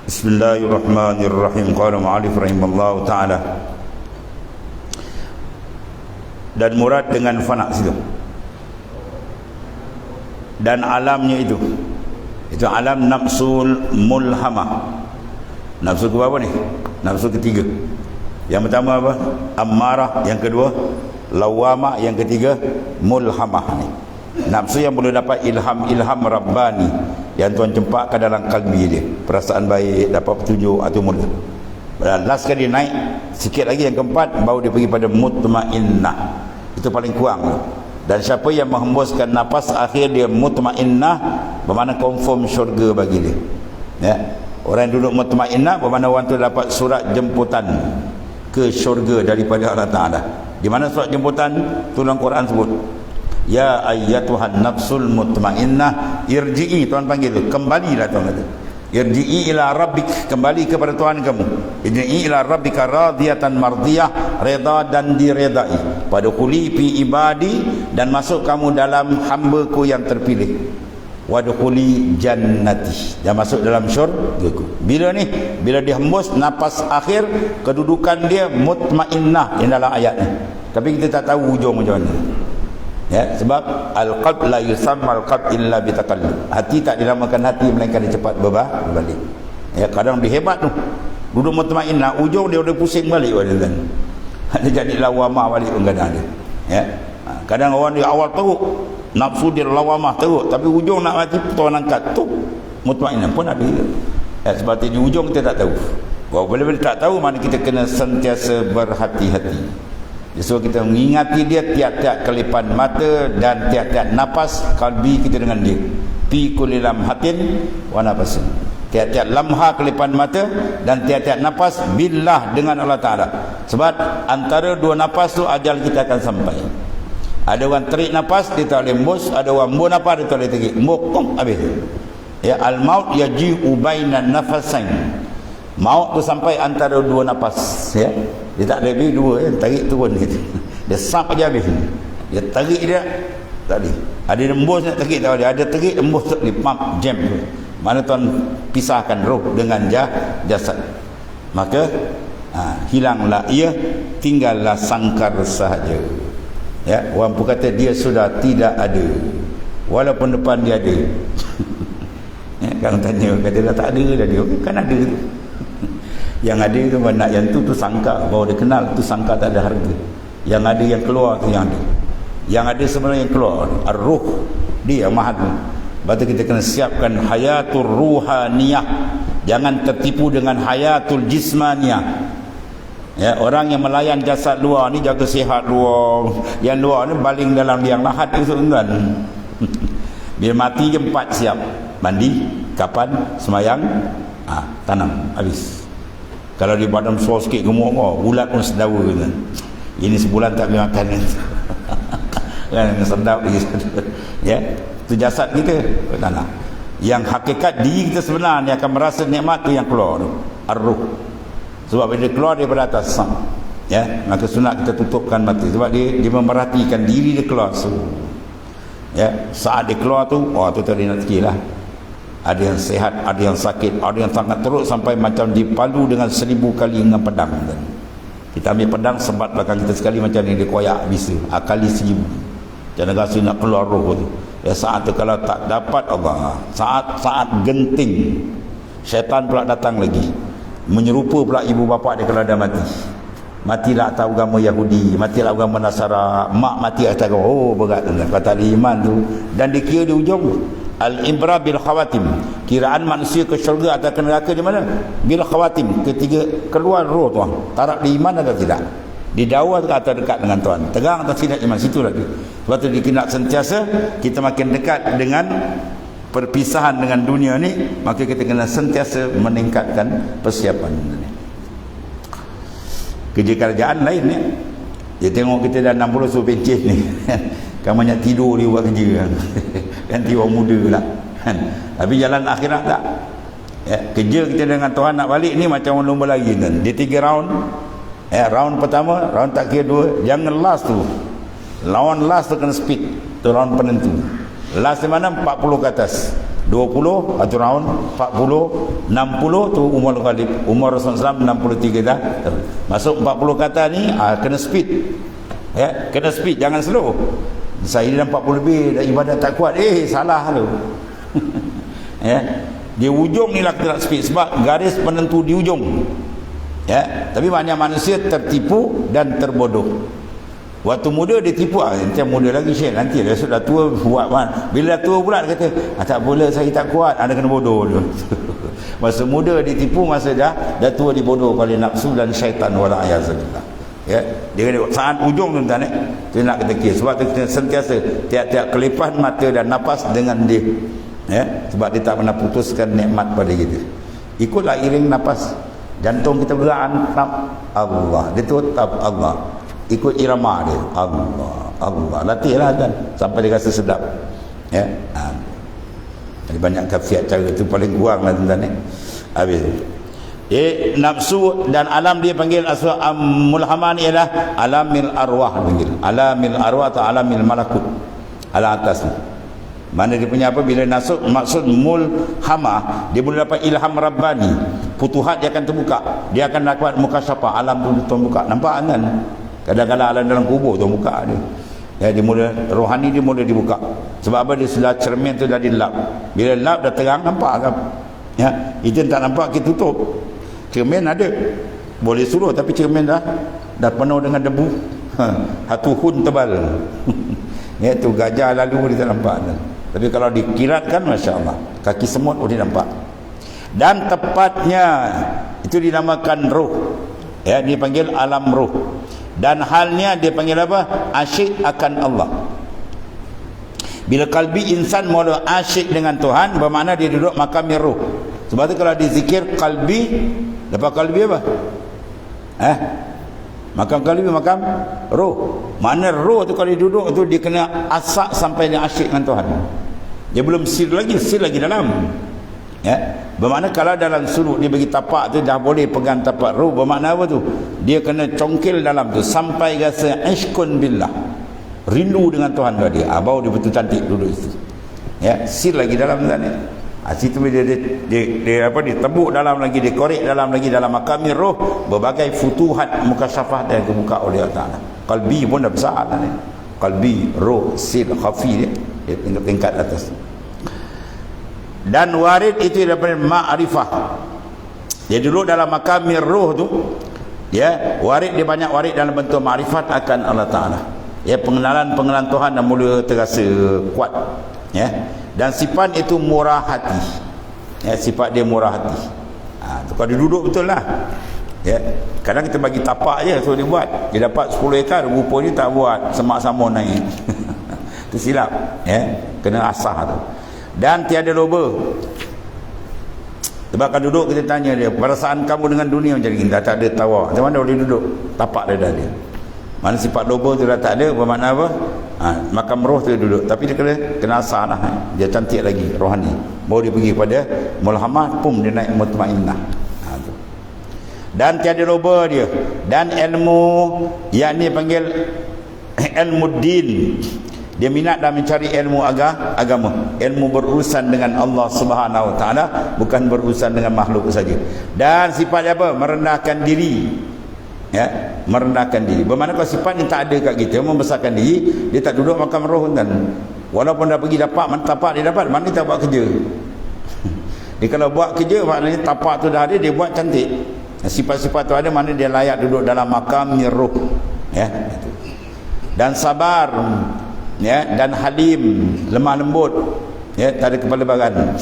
Bismillahirrahmanirrahim. Qala mu'allif rahimallahu ta'ala. Dan murad dengan fana situ. Dan alamnya itu alam nafsul mulhamah. Nafsu ke berapa ni? Nafsu ketiga. Yang pertama apa? Ammarah. Yang kedua lawamah. Yang ketiga mulhamah ni. Nafsu yang boleh dapat ilham rabbani, yang Tuhan cempakkan dalam kalbi dia, perasaan baik, dapat petunjuk atau murid. Last kali dia naik sikit lagi, yang keempat baru dia pergi pada mutmainnah. Itu paling kurang. Dan siapa yang menghembuskan nafas akhir dia mutmainnah, bermakna confirm syurga bagi dia. Ya. Orang yang duduk mutmainnah bermakna orang tu dapat surat jemputan ke syurga daripada Allah Ta'ala. Di mana surat jemputan? Tulang Quran sebut, ya ayyatuhan nafsul mutmainnah irji'i. Tuhan panggil tu, kembalilah Tuhan kata. Irji'i ila rabbik, kembali kepada Tuhan kamu. Irji'i ila rabbika radiyatan mardiyah, reda dan diredai. Wadkhuli fi ibadi, dan masuk kamu dalam hamba-Ku yang terpilih. Wadkhuli jannati, dan masuk dalam syurga-Ku. Bila ni? Bila dihembus nafas akhir, kedudukan dia mutmainnah yang dalam ayat ni. Tapi kita tak tahu hujung macam mana. Ya, sebab al-qalb la yusamma al-qalb illa bitakallum. Hati tak dinamakan hati melainkan dia cepat berbalik. Ya, kadang dia hebat tu. Duduk mutmainnah, ujung dia udah pusing balik kan. Dia jadi lawamah balik kadang dia. Ya. Kadang orang dia awal teruk, nafsu dia lawamah teruk, tapi ujung nak mati Tuhan angkat tu mutmainnah pun ada. Ya, sebab di ujung kita tak tahu. Kalau boleh tak tahu, mana kita kena sentiasa berhati-hati. So kita mengingati dia tiap-tiap kelipan mata dan tiap-tiap nafas kalbi kita dengan dia. Fi kulli lamhatin wa nafasin. Tiap-tiap lamha kelipan mata dan tiap-tiap nafas billah dengan Allah Ta'ala. Sebab antara dua nafas tu ajal kita akan sampai. Ada orang terik nafas dia tak boleh embus, ada orang embus nafas dia tak boleh terik. Embus habis. Ya, al-maut yaji'u bainan nafasain. Maut tu sampai antara dua nafas, ya. Dia tak lebih dua, ya. Tarik turun gitu. Dia sap aja habis. Dia tarik dia tak boleh. Ada embus nak tarik tak boleh. Ada tarik embus tak boleh. Pump jam tu. Mana Tuhan pisahkan roh dengan jasad. Maka hilanglah ia, tinggallah sangkar sahaja. Ya, orang pun kata dia sudah tidak ada, walaupun depan dia ada. Ya, kalau tanya kata dah tak ada dah dia. Kan ada tu. Yang ada tu nak yang tu sangka baru dia kenal tu, sangka tak ada harga. Yang ada yang keluar tu yang ada. Yang ada sebenarnya yang keluar ar-ruh dia mahal tu. Sebab tu kita kena siapkan hayatul ruhaniyah. Jangan tertipu dengan hayatul jismaniyah. Ya, orang yang melayan jasad luar ni jaga sihat luar. Yang luar ni baling dalam liang lahat itu enggak. Bila mati je 4 siap. Mandi, kapan, semayang, tanam, habis. Kalau di badan suar sikit gemuk, ulat pun sedawa kan. Ini sebulan tak boleh makan kan, sedap lagi. Ya, itu jasad kita tanah. Yang hakikat diri kita sebenarnya akan merasa nikmat tu yang keluar tu, ar-ruh. Sebab bila dia keluar daripada atas, ya, maka sunat kita tutupkan mata. Sebab dia memerhatikan diri dia keluar. So, ya, saat dia keluar tu, tu tadi nak fikirlah. Ada yang sehat, ada yang sakit, ada yang sangat teruk sampai macam dipalu dengan 1000 kali dengan pedang. Kita ambil pedang sempat belakang kita sekali macam ni, dia koyak bisa. Kali 1000. Jangan rasa nak keluar roh tu. Ya, saat tu kalau tak dapat Allah, saat genting, syaitan pula datang lagi. Menyerupa pula ibu bapa dia kalau dah mati. Matilah atas agama Yahudi, matilah agama Nasara, mak mati atas agama. Berat tuan. Kata iman tu. Dan dikira di ujung al-ibra bil khawatim. Kiraan manusia ke syurga atau ke neraka di mana? Bil khawatim. Ketiga keluar roh tuan. Taraf di iman atau tidak? Di dakwah atau dekat dengan Tuhan? Tegang atau tidak iman? Situ lagi. Sebab tu kita nak sentiasa kita makin dekat dengan perpisahan dengan dunia ni, maka kita kena sentiasa meningkatkan persiapan ni. Kerja kerajaan lain ni. Dia tengok kita dah 60 suruh pencet ni. Kan banyak tidur dia buat kerja. Ganti orang muda lah. Tapi jalan akhirat tak. Ya, kerja kita dengan Tuhan nak balik ni macam orang lomba lari kan. Dia 3 round. Round pertama, round tak kira 2. Jangan last tu. Lawan last tu kena speed. Tu round penentu. Last di mana? 40 ke atas. 20 20 atau round 40, 60 tu umur Ghalib. Umur Rasulullah SAW 63 dah. Masuk 40 kata ni kena speed. Ya, kena speed, jangan slow. Saya dah 40 lebih dah ibadat tak kuat. Salah tu. Ya. Di ujung ni lah kita nak speed sebab garis penentu di ujung. Ya, tapi banyak manusia tertipu dan terbodoh. Waktu muda dia tipu, nanti muda lagi Syekh, nanti dia sudah tua buat mana. Bila dah tua pula dia kata, tak boleh, saya tak kuat, ada kena bodoh tu. Masa muda ditipu, masa dah tua dibodoh oleh nafsu dan syaitan wala ayazabillah. Ya, dia kata saat ujung tu tuan dia nak kata sebab tu kita sentiasa tiap-tiap kelipan mata dan nafas dengan dia. Ya, sebab dia tak pernah putuskan nikmat pada kita. Ikutlah iring nafas. Jantung kita bergerak Allah, dia tetap Allah. Ikut irama dia, Allah. Latihlah kan sampai dia rasa sedap. Ya. Jadi banyak khasiat cara tu paling kurang lah tuan-tuan ni. Habis. Nafsu dan alam dia panggil mulhamah ni ialah alamil arwah panggil. Alamil arwah atau alamil malakut. Ala atas ni. Mana dia punya apa bila maksud mulhamah, dia boleh dapat ilham rabbani. Futuhat dia akan terbuka. Dia akan dapat mukasyafah, alam tu terbuka. Nampak kan? Kadang-kadang alam dalam kubur tu buka dia. Ya, dia mula rohani dia mula dibuka. Sebab apa? Dia sudah cermin tu dah dilap. Bila lap dah terang nampak kan? Ya, itu tak nampak kita tutup. Cermin ada. Boleh suruh tapi cermin dah penuh dengan debu. Hatuhun tebal. Ya, tu gajah lalu dia tak nampak. Tapi kalau dikiratkan masya-Allah, kaki semut boleh nampak. Dan tepatnya itu dinamakan ruh. Ya, dia panggil alam ruh. Dan halnya dia panggil apa? Asyik akan Allah. Bila kalbi insan mula asyik dengan Tuhan, bermakna dia duduk makam ruh. Sebab tu kalau dizikir kalbi, lepas kalbi apa? Makam kalbi, makam roh. Mana roh tu kalau dia duduk tu dia kena asak sampai dia asyik dengan Tuhan. Dia belum sir lagi dalam. Ya. Bermakna kalau dalam suluk dia bagi tapak tu dah boleh pegang tapak roh, bermakna apa tu? Dia kena congkil dalam tu sampai rasa ishqun billah. Rindu dengan Tuhan dia. Baru dia betul cantik duduk situ. Ya, sir lagi dalam sana. Situ dia ditebuk dalam lagi, dia korek dalam lagi dalam makam roh, berbagai futuhat mukasyafah yang dibuka oleh Allah Taala. Qalbi pun dah besar tadi. Qalbi, roh, sir, khafi dia tingkat atas. Dan warid itu daripada ma'rifah. Dia duduk dalam makam roh tu, ya, warid dia banyak warid dalam bentuk ma'rifat akan Allah Taala. Ya, pengenalan Tuhan dan mula terasa kuat. Ya. Dan sifat itu murah hati. Ya, sifat dia murah hati. Tu kalau dia duduk betul lah. Ya. Kadang kita bagi tapak je suruh dia buat. Dia dapat 10 ekar, rupanya tak buat, semak samun naik. Itu silap. Ya. Kena asah tu. Dan tiada loba. Sebab kalau duduk kita tanya dia, perasaan kamu dengan dunia macam ni? Tak ada tawar. Macam mana boleh duduk? Tapak dia dah ada. Mana sifat loba tu dah tak ada, bermakna apa? Makam roh tu dia duduk. Tapi dia kena asah lah. Dia cantik lagi, rohani. Baru dia pergi pada mulhamah, pum dia naik mutmainnah. Dan tiada loba dia. Dan ilmu, yakni panggil ilmu din. Dia minat dalam mencari ilmu agama, ilmu berurusan dengan Allah Subhanahu Wa Taala, bukan berurusan dengan makhluk saja. Dan sifatnya apa? Merendahkan diri. Ya, merendahkan diri. Bermakna kalau sifat yang tak ada kat kita, membesarkan diri, dia tak duduk makam roh dan walaupun dah pergi dapat, mana tapak dia dapat, mana dia tak buat kerja. Dia kalau buat kerja, maknanya tapak tu dah ada, dia buat cantik. Sifat-sifat tu ada, mana dia layak duduk dalam makam roh. Ya, itu. Dan sabar. Ya, dan halim, lemah lembut, ya, tak ada kepala bagan.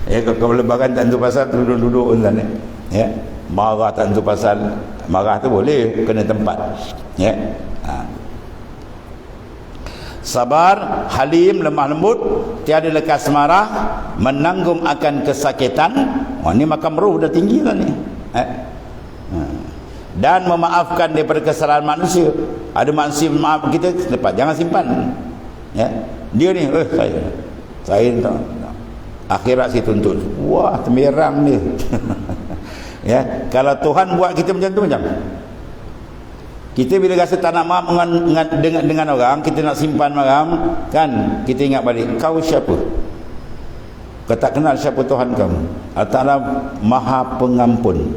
Ya, kepala bagan tak tentu pasal duduk-duduk kan, ya. Marah tak tentu pasal, marah tu boleh kena tempat, ya. Sabar, halim, lemah lembut, tiada lekas marah, menanggung akan kesakitan. Ini makam roh dah tinggi lah ni. Dan memaafkan daripada kesalahan manusia. Ada manusia maaf kita lepas, jangan simpan. Ya, dia ni, saya tak. Akhirat saya tuntut. Wah, temerang dia. Ya, kalau Tuhan buat kita macam tu macam. Kita bila rasa tak nak maaf dengan orang, kita nak simpan maaf, kan? Kita ingat balik, kau siapa? Kau tak kenal siapa Tuhan kamu. Allah Ta'ala Maha Pengampun.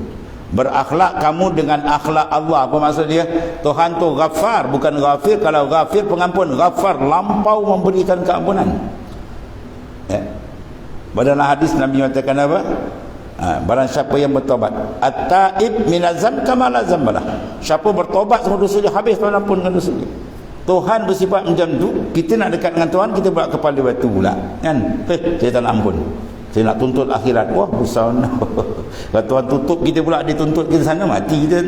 Berakhlak kamu dengan akhlak Allah. Apa maksud dia? Tuhan tu Ghaffar, bukan Ghafir. Kalau Ghafir pengampun, Ghaffar lampau memberikan keampunan. Ya. Dalam hadis Nabi mengatakan apa? Barang siapa yang bertobat, at-taib minazam kama la zambalah. Siapa bertobat semua dosa dia habis, Tuhan ampunkan dosa dia. Tuhan bersifat macam tu. Kita nak dekat dengan Tuhan, kita buat kepala batu pula, kan? Saya tak nak ampun, saya nak tuntut akhirat. Wah, besar. Kalau Tuhan tutup kita pula, dia tuntut kita sana, mati kita.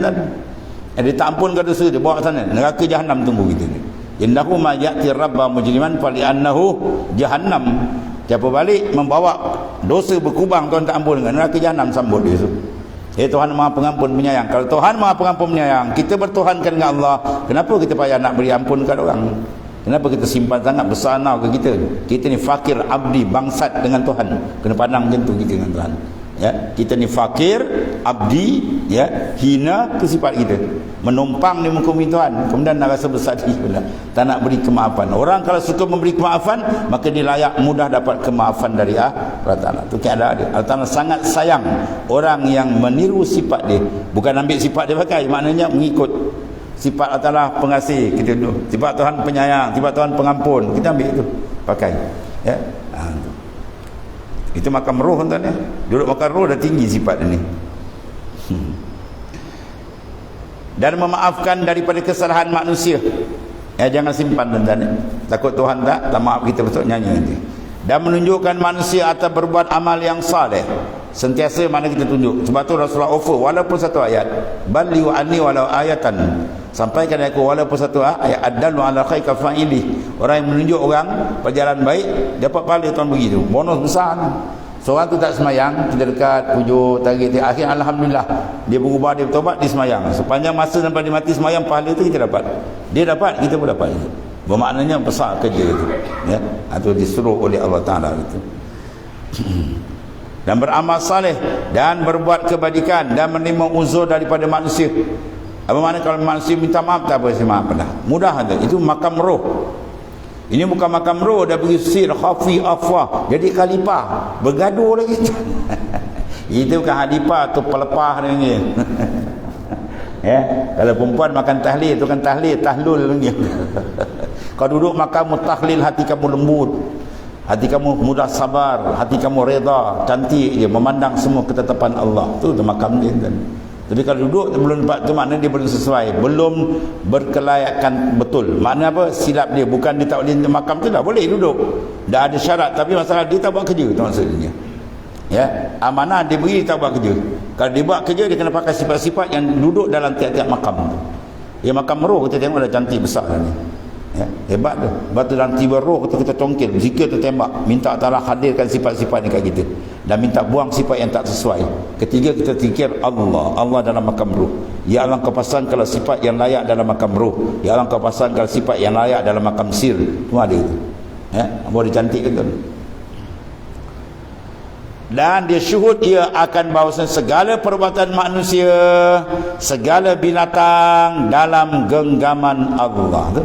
Dia tak ampunkan dosa dia, bawa sana neraka jahanam tunggu kita. Innahu ma ya'ti rabba mujriman fali annahu jahannam. Siapa balik membawa dosa berkubang, Tuhan tak ampunkan, neraka jahanam sambut dia tu. Tuhan Maha Pengampun Penyayang. Kalau Tuhan Maha Pengampun Penyayang, kita bertuhankan dengan Allah, kenapa kita payah nak beri ampun kat orang? Kenapa kita simpan sangat besar nau ke kita? Kita ni fakir, abdi, bangsat dengan Tuhan. Kena pandang macam tu kita dengan Tuhan. Ya, kita ni fakir, abdi, ya, hina, tu sifat kita. Menumpang di muka bumi Tuhan, kemudian nak rasa bersedih pula, tak nak beri kemaafan. Orang kalau suka memberi kemaafan, maka dia layak mudah dapat kemaafan dari Allah Ta'ala. Itu keadaan dia. Allah Ta'ala sangat sayang orang yang meniru sifat dia, bukan ambil sifat dia pakai, maknanya mengikut sifat Allah Ta'ala pengasih, kita duduk. Sifat Tuhan penyayang, sifat Tuhan pengampun, kita ambil itu pakai, ya. Itu makam roh, tuan ya. Duduk makam roh dah tinggi sifat ini. Dan memaafkan daripada kesalahan manusia. Ya, jangan simpan, tuan ya. Takut Tuhan tak maaf kita besok nyanyi nanti. Dan menunjukkan manusia atas berbuat amal yang saleh. Sentiasa mana kita tunjuk. Sebab tu Rasulullah offer walaupun satu ayat. Balli wa anni walau ayatan. Sampaikan aku walaupun satu ayat, adallu ala khair kafa'ili. Orang yang menunjuk orang perjalanan baik dapat pahala Tuhan bagi tu. Bonus besar. Seorang tu tak semayang, kita dekat pujuk tarik akhir, alhamdulillah dia berubah, dia bertobat, dia semayang. Sepanjang masa sampai dia mati semayang, pahala tu kita dapat. Dia dapat, kita pun dapat. Bermaknanya besar kerja itu. Ya, atau disuruh oleh Allah Ta'ala itu. Dan beramal saleh dan berbuat kebajikan dan menerima uzur daripada manusia. Apa makna kalau manusia minta maaf, tak apa, saya maaf dah. Mudah tu. Itu makam roh. Ini bukan makam roh, dah beri sir, khafi, afwah. Jadi khalifah, bergaduh lagi. Itu bukan khalifah, tu pelepah dia. Ya, kalau perempuan makan tahlil, tu kan tahlul lagi. Kau duduk makan mutahlil, hati kamu lembut, hati kamu mudah sabar, hati kamu reda, cantik dia memandang semua ketetapan Allah. Tu makam dia kan. Tapi kalau duduk belum dapat tu, maknanya dia belum sesuai, belum berkelayakan betul. Maknanya apa? Silap dia, bukan dia tak boleh makam tu, dah boleh duduk, dah ada syarat, tapi masalah dia tak buat kerja, tu maksudnya. Ya, amanah dia beri, dia tak buat kerja. Kalau dia buat kerja, dia kena pakai sifat-sifat yang duduk dalam tiap-tiap makam tu. Ya, makam roh kita tengok dah cantik besar dah ni. Ya, hebat tu. Batu dalam tiba roh kita congkil, zikir tertembak, minta Allah hadirkan sifat-sifat dekat kita dan minta buang sifat yang tak sesuai. Ketiga, kita zikir Allah dalam makam roh. Ya Allah, kau pasangkan sifat yang layak dalam makam roh. Ya Allah, kau pasangkan sifat yang layak dalam makam sir. Semua ada itu. Ya, boleh cantik ke tu. Dan dia syuhud ia akan bahawasan segala perbuatan manusia, segala binatang dalam genggaman Allah tu.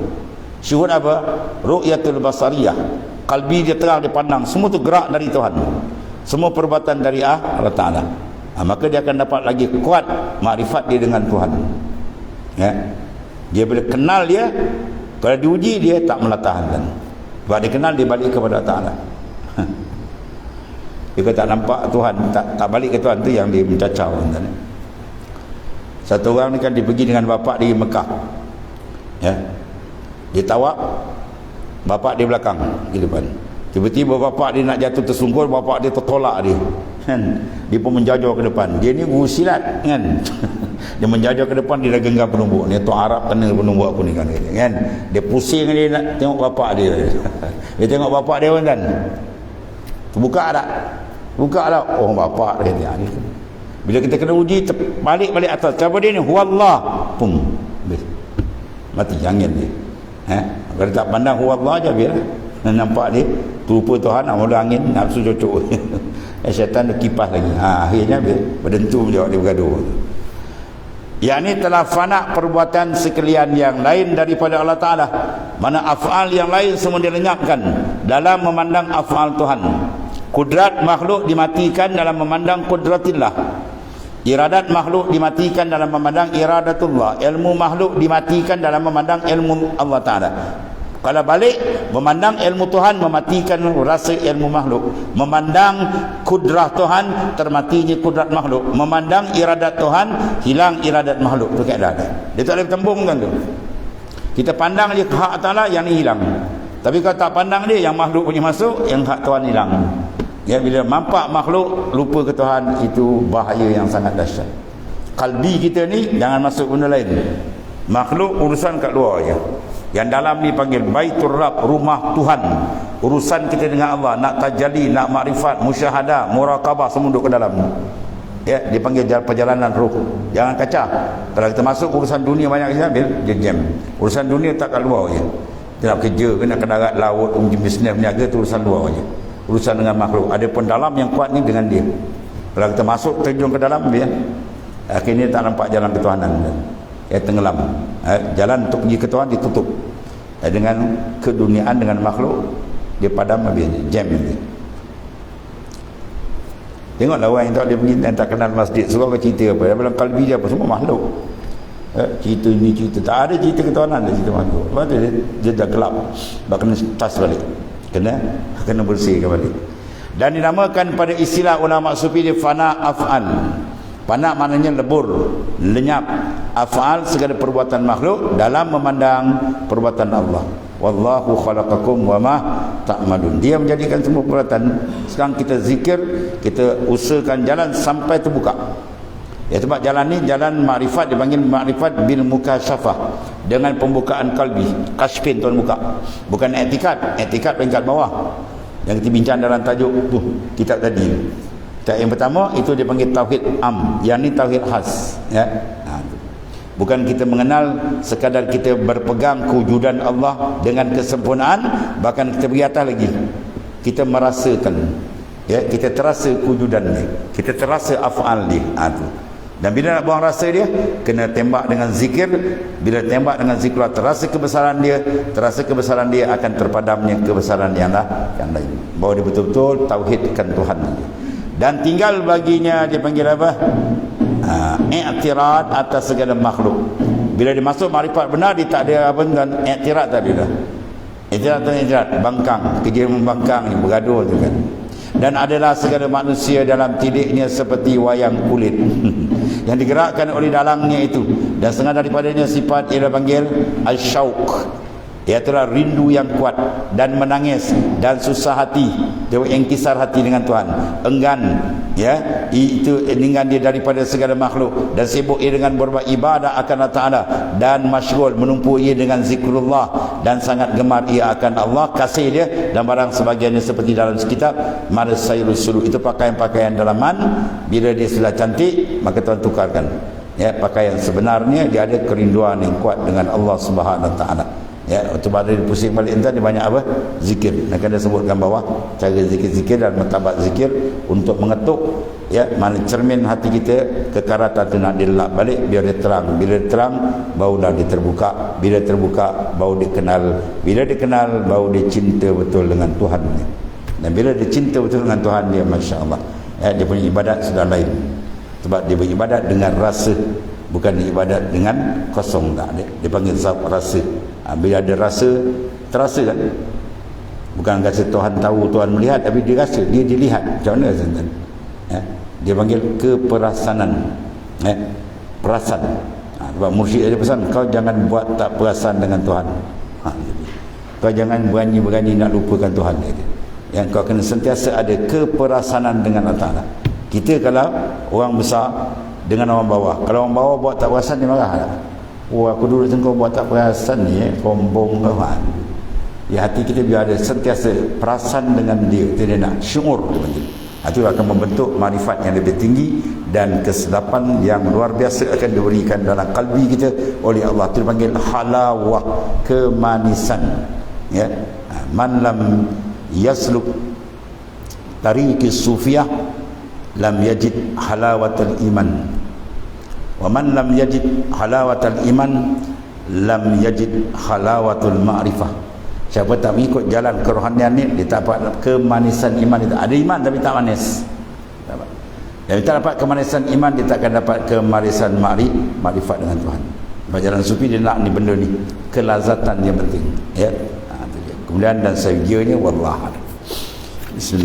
Syuhud apa? Ru'yatul basariyah. Kalbi dia terang, dia pandang, semua tu gerak dari Tuhan, semua perbuatan dari Allah Ta'ala. Maka dia akan dapat lagi kuat makrifat dia dengan Tuhan. Ya, dia bila kenal dia, kalau diuji dia tak melatahankan. Sebab dia kenal, dia balik kepada Allah Ta'ala. Dia tak nampak Tuhan, tak balik ke Tuhan, tu yang dia mencacau. Satu orang ni kan dia pergi dengan bapak di Mekah. Ya, dia tawak, bapak dia belakang di depan. Tiba-tiba bapak dia nak jatuh tersungkur, bapak dia tertolak dia. Kan? Dia pun menjajah ke depan. Dia ni guru silat kan. Dia menjajah ke depan, dia dah genggam penumbuk. Dia tu Arab kena penumbuk aku ni kan. Dia pusing, dia nak tengok bapak dia. Dia tengok bapak dia kan. Buka tak? Buka lah. Oh, bapak dia. Bila kita kena uji, balik atas. Siapa dia ni? Huwallah. Pum. Mati angin dia. Kalau tak pandang huwallah je biar nampak dia rupa Tuhan, mula angin nafsu cocok. Syaitan dia kipas lagi. Akhirnya biar berdentu dia bergaduh. Yang ini telah fana perbuatan sekalian yang lain daripada Allah Ta'ala. Mana af'al yang lain semua dilenyapkan dalam memandang af'al Tuhan. Kudrat makhluk dimatikan dalam memandang kudratillah. Iradat makhluk dimatikan dalam memandang iradatullah. Ilmu makhluk dimatikan dalam memandang ilmu Allah Ta'ala. Kalau balik, memandang ilmu Tuhan mematikan rasa ilmu makhluk. Memandang kudrah Tuhan, termatinya kudrat makhluk. Memandang iradat Tuhan, hilang iradat makhluk. Itu keadaan dia tak boleh bertembungkan tu. Kita pandang je hak Ta'ala, yang ni hilang. Tapi kalau tak pandang dia, yang makhluk punya masuk, yang hak Tuhan hilang. Ya, bila mampak makhluk, lupa ke Tuhan, itu bahaya yang sangat dahsyat. Kalbi kita ni jangan masuk benda lain. Makhluk urusan kat luar je. Yang dalam ni panggil Baitur Rabb, rumah Tuhan. Urusan kita dengan Allah, nak tajalli, nak makrifat, musyahadah, muraqabah, semua duduk ke dalam. Ya, dia panggil perjalanan roh. Jangan kacau. Kalau kita masuk urusan dunia banyak kita ambil, dia jam. Urusan dunia tak kat luar je. Dia nak kerja ke, nak ke darat, laut, bisnes, berniaga, tu urusan luar je. Urusan dengan makhluk. Ada pun dalam yang kuat ni dengan dia. Kalau kita masuk, terjun ke dalam dia, akhirnya tak nampak jalan ketuhanan. Tenggelam. Jalan untuk pergi ke Tuhan ditutup. Dengan keduniaan, dengan makhluk, dia padam habis, jam dia. Tengoklah orang yang tak dia pergi dan tak kenal masjid, suruh ke cerita apa, dalam kalbi dia apa, semua makhluk. Cerita ni cerita, tak ada cerita ketuhanan, ada cerita makhluk. Lepas tu dia dah gelap, kena tas balik, kena bersihkan balik. Dan dinamakan pada istilah ulama sufi dia fana af'al. Fana maknanya lebur, lenyap. Af'al segala perbuatan makhluk dalam memandang perbuatan Allah. Wallahu khalaqakum wa ma ta'malun. Dia menjadikan semua perbuatan. Sekarang kita zikir, kita usahakan jalan sampai terbuka. Ya, sebab jalan ni jalan makrifat, dipanggil makrifat bil mukasyafah, dengan pembukaan kalbi. Kasfin tuan buka. Bukan i'tikad. I'tikad peringkat bawah. Yang kita bincang dalam tajuk tu kitab tadi. Yang pertama itu dia panggil tauhid am, yang ni tauhid khas, ya. Bukan kita mengenal sekadar kita berpegang kewujudan Allah dengan kesempurnaan, bahkan kita pergi atas lagi. Kita merasakan, ya, kita terasa kewujudan dia, kita terasa af'al dia. Tu. Dan bila nak buang rasa dia, kena tembak dengan zikir. Bila tembak dengan zikir, terasa kebesaran dia akan terpadamnya kebesaran yang lain. Bahawa dia betul-betul tauhidkan Tuhan dia. Dan tinggal baginya dia panggil apa? I'tirad atas segala makhluk. Bila dia masuk makrifat benar, dia tak ada apa dan i'tirad tadi dah. I'tirad bangkang, kerja membangkang ni, bergaduh tu kan. Dan adalah segala manusia dalam tidiknya seperti wayang kulit yang digerakkan oleh dalangnya itu, dan setengah daripadanya sifat ialah panggil asyauq, iaitulah rindu yang kuat dan menangis dan susah hati, dia engkisar hati dengan Tuhan, enggan, ya, itu enggan dia daripada segala makhluk, dan sibuk ia dengan berbuat ibadah akan Allah Ta'ala, dan masyghul menumpu ia dengan zikrullah, dan sangat gemar ia akan Allah, kasih dia, dan barang sebagiannya seperti dalam kitab Marasailus Suluk, itu pakaian-pakaian dalaman. Bila dia sudah cantik, maka Tuhan tukarkan, ya, pakaian sebenarnya dia ada kerinduan yang kuat dengan Allah Subhanahu Wa Ta'ala. Ya, sebab dia pusing balik entah dia banyak apa? Zikir. Nak kena sebutkan bawah cara zikir-zikir dan mentabat zikir untuk mengetuk, ya, mana cermin hati kita, kekaratan tu nak dilap balik biar dia terang. Bila dia terang, barulah dia terbuka. Bila terbuka, baru dia kenal. Bila dia kenal, baru dia cinta betul dengan Tuhan dia. Dan bila dia cinta betul dengan Tuhan dia, masya-Allah, ya, dia punya ibadat sudah lain. Sebab dia beribadat dengan rasa, bukan ibadat dengan kosong, tak. Dia panggil zat rasa. Bila ada rasa, terasa kan. Bukan rasa Tuhan tahu, Tuhan melihat, tapi dia rasa, dia dilihat. Macam mana tuan-tuan? Ya? Dia panggil keperasanan, ya? Perasan. Sebab mursyid ada pesan, kau jangan buat tak perasan dengan Tuhan. Kau jangan berani-berani nak lupakan Tuhan. Yang kau kena sentiasa ada keperasanan dengan Allah Ta'ala. Kita kalau orang besar dengan orang bawah, kalau orang bawah buat tak perasan, dia marah tak? Oh, aku dulu kau buat tak perasan ni, sombong kan. Ya, hati kita biar ada sentiasa perasan dengan dia. Itu dia nak syuur. Itu akan membentuk marifat yang lebih tinggi, dan kesedapan yang luar biasa akan diberikan dalam kalbi kita oleh Allah. Itu dipanggil halawah, kemanisan, ya. Man lam yasluk tariqis sufiyah lam yajid halawatul iman. Wa man lam yajid halawatul iman lam yajid halawatul ma'rifah. Siapa tak mengikut jalan kerohanian ni, dia tak dapat kemanisan iman. Dia ada iman tapi tak manis. Dia tak dapat kemanisan iman, dia tak akan dapat kemanisan makrifat dengan Tuhan. Jalan sufi dia nak ni benda ni, kelazatan yang penting, ya. Kemudian dan segianya wallahu a'lam. Bismillah.